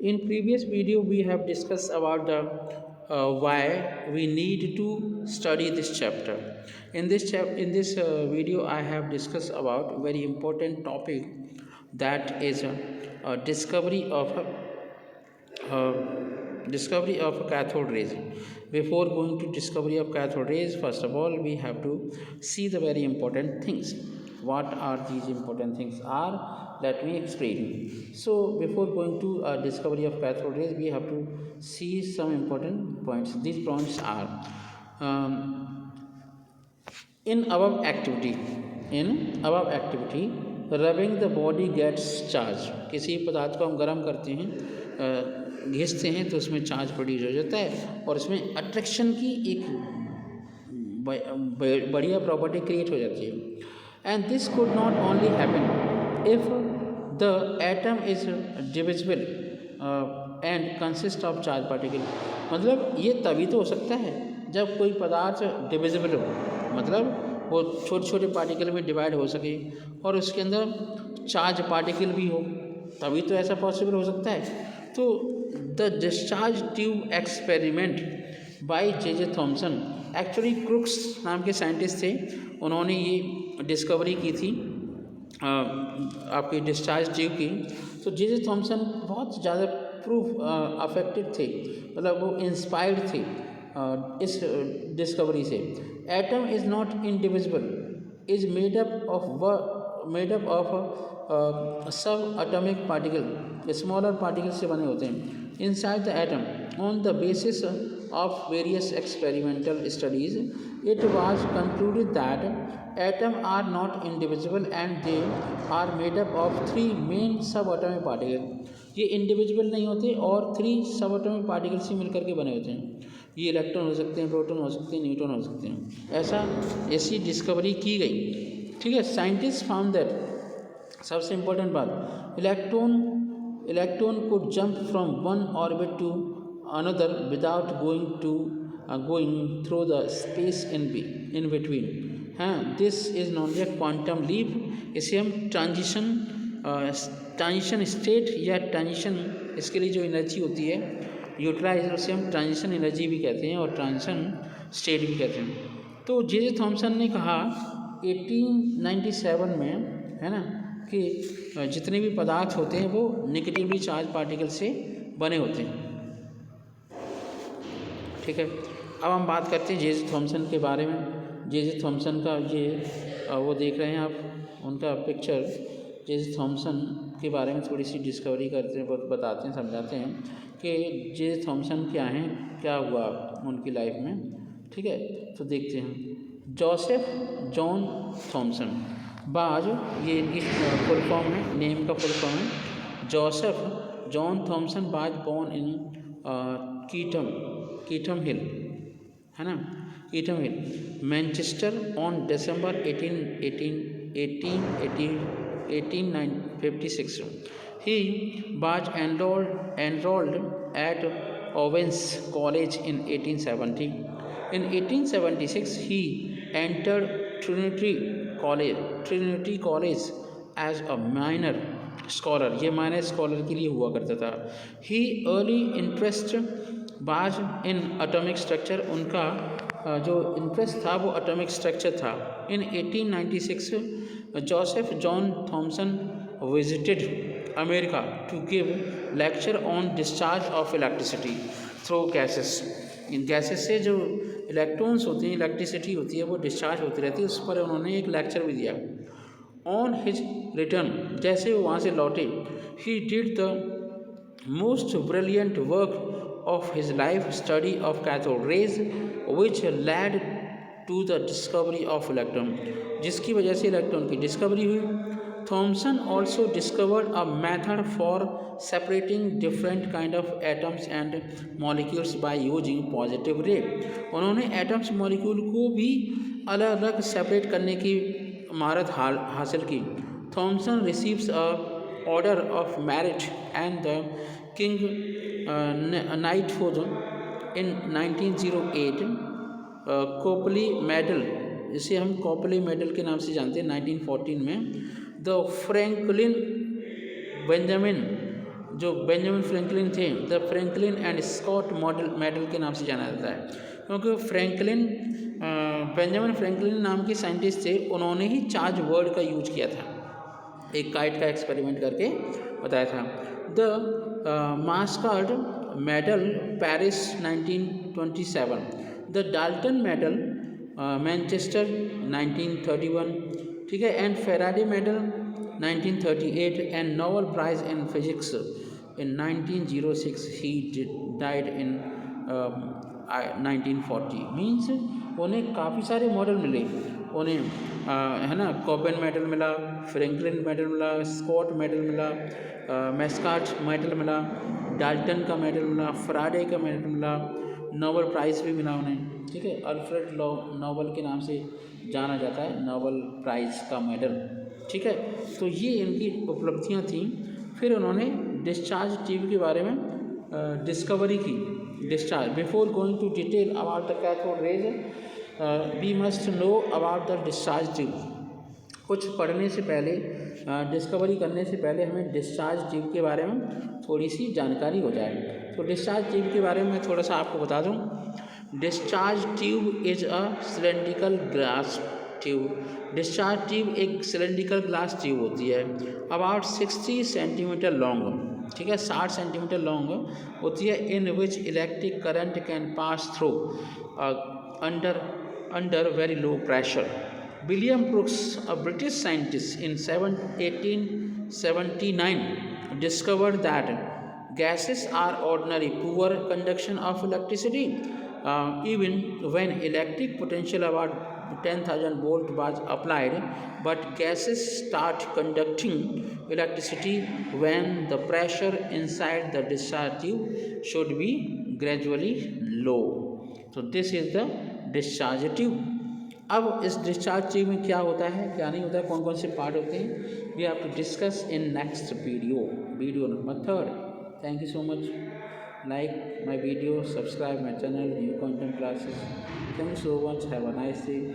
In previous video, we have discussed about the why we need to study this chapter. In this video, I have discussed about very important topic, that is uh, discovery of cathode rays. Before going to discovery of cathode rays, first of all, we have to see the very important things. What are these important things are? Let me explain. So before going to discovery of cathode rays, we have to see some important points. These points are, um, in above activity rubbing the body gets charge. किसी पदार्थ को हम गर्म करते हैं, घिसते हैं, तो उसमें चार्ज प्रोड्यूस हो जाता है और उसमें अट्रैक्शन की एक बढ़िया प्रॉपर्टी क्रिएट हो जाती है. And this could not only happen if the atom is divisible and consist of charge particle. मतलब ये तभी तो हो सकता है जब कोई पदार्थ डिविजिबल हो, मतलब वो छोटे छोटे पार्टिकल में डिवाइड हो सके और उसके अंदर चार्ज पार्टिकल भी हो, तभी तो ऐसा पॉसिबल हो सकता है. तो the discharge tube experiment by J Thomson, actually Crookes नाम के साइंटिस्ट थे, उन्होंने ये डिस्कवरी की थी आपकी डिस्चार्ज ट्यूब की. तो जे थॉमसन बहुत ज़्यादा प्रूफ अफेक्टेड थे, मतलब वो इंस्पायर्ड थे इस डिस्कवरी से. Atom is not indivisible, is made up of sub atomic particle, smaller particle से बने होते हैं inside the atom. On the basis of various experimental studies it was concluded that atom are not indivisible and they are made up of 3 main sub atomic particle. ये indivisible नहीं होते और 3 सब atomic particle से मिलकर के बने होते हैं. ये इलेक्ट्रॉन हो सकते हैं, प्रोटॉन हो सकते हैं, न्यूट्रॉन हो सकते हैं. ऐसी डिस्कवरी की गई. ठीक है. साइंटिस्ट फाउंड दैट, सबसे इम्पोर्टेंट बात, electron could jump from one orbit to another without going through the space in between. हाँ, this is known a quantum leap. इसे हम ट्रांजिशन स्टेट या ट्रांजिशन, इसके लिए जो एनर्जी होती है यूटिलाइज, उसे हम ट्रांजिशन एनर्जी भी कहते हैं और ट्रांजिशन स्टेट भी कहते हैं. तो जे थॉमसन ने कहा 1897 में, है ना, कि जितने भी पदार्थ होते हैं वो नेगेटिवली चार्ज पार्टिकल से बने होते हैं. ठीक है. अब हम बात करते हैं जे थॉमसन के बारे में. जे थॉमसन का ये वो देख रहे हैं आप, उनका पिक्चर. जे थॉमसन के बारे में थोड़ी सी डिस्कवरी करते हैं, बताते हैं, समझाते हैं कि जे थॉमसन क्या हैं, क्या हुआ उनकी लाइफ में. ठीक है. तो देखते हैं. जोसेफ जॉन थॉमसन बाज, ये इनकी फुल फॉर्म है, नेम का फुल फॉर्म है. जोसेफ जॉन थॉमसन बाज बोर्न इन कीटम हिल, है ना, कीटम हिल, Manchester on December 1856. He was enrolled at Owens College in 1870. In 1876, he entered Trinity College as a minor scholar. ये minor scholar के लिए हुआ करता था. He early interest was in atomic structure. उनका जो इंटरेस्ट था वो एटॉमिक स्ट्रक्चर था. In 1896 Joseph John Thomson visited America to give lecture on discharge of electricity through gases. इन गैसेस से जो इलेक्ट्रॉन्स होते हैं, इलेक्ट्रिसिटी होती है, वो डिस्चार्ज होती रहती है. उस पर उन्होंने एक लेक्चर भी दिया. ऑन हिज रिटर्न, जैसे वो वहाँ से लौटे, he did the most brilliant work of his life, study of cathode rays, which led to the discovery of electron, जिसकी वजह से इलेक्ट्रॉन की डिस्कवरी हुई. Thomson also discovered a method for separating different kind of atoms and molecules by using positive ray. उन्होंने atoms molecule को भी अलग अलग सेपरेट करने की महारत हासिल की. Thomson receives a order of merit and the king knighthood in 1908. Copley medal, इसे हम कोपली मेडल के नाम से जानते हैं, 1914 में. द फ्रैंकलिन बेंजामिन जो बेंजामिन फ्रैंकलिन थे, the Franklin and Scott medal के नाम से जाना जाता है, क्योंकि बेंजामिन फ्रैंकलिन नाम के साइंटिस्ट थे, उन्होंने ही चार्ज वर्ड का यूज किया था, एक काइट का एक्सपेरिमेंट करके बताया था। The Mascart medal Paris 1927, the Dalton medal Manchester 1931, ठीक है, and Faraday medal 1938 and Nobel prize in physics in 1906, he died in 1940। Means उन्हें काफ़ी सारे मॉडल मिले, उन्हें है ना, कॉपेन मेडल मिला, फ्रैंकलिन मेडल मिला, स्कॉट मेडल मिला, मैस्कार्ट मेडल मिला, डाल्टन का मेडल मिला, फराडे का मेडल मिला, नोबेल प्राइज़ भी मिला उन्हें, ठीक है, अल्फ्रेड नोबेल के नाम से जाना जाता है, नोबेल प्राइज़ का मेडल, ठीक है। तो ये इनकी उपलब्धियां थीं। फिर उन्होंने डिस्चार्ज ट्यूब के बारे में डिस्कवरी की। Discharge, before going to detail about the cathode rays we must know about the discharge tube. कुछ पढ़ने से पहले, डिस्कवरी करने से पहले हमें डिस्चार्ज ट्यूब के बारे में थोड़ी सी जानकारी हो जाए। तो डिस्चार्ज ट्यूब के बारे में मैं थोड़ा सा आपको बता दूं। Discharge tube is a cylindrical glass tube. Discharge tube एक सिलेंड्रिकल ग्लास ट्यूब होती है, अबाउट 60 सेंटीमीटर लॉन्ग, ठीक है, 60 सेंटीमीटर लॉन्ग होती है, in which electric current can pass through under very low pressure. William Brooks, a British scientist, in 1879 discovered that gases are ordinary poor conduction of electricity, even when electric potential about 10,000 volt was applied, but gases start conducting electricity when the pressure inside the discharge tube should be gradually low. So this is the discharge tube. अब इस discharge tube में क्या होता है, क्या नहीं होता है, कौन कौन से पार्ट होते हैं, we have to discuss in next video number 3. Thank you so much. Like my video, subscribe my channel, new content classes. Thank you so much. Have a nice day.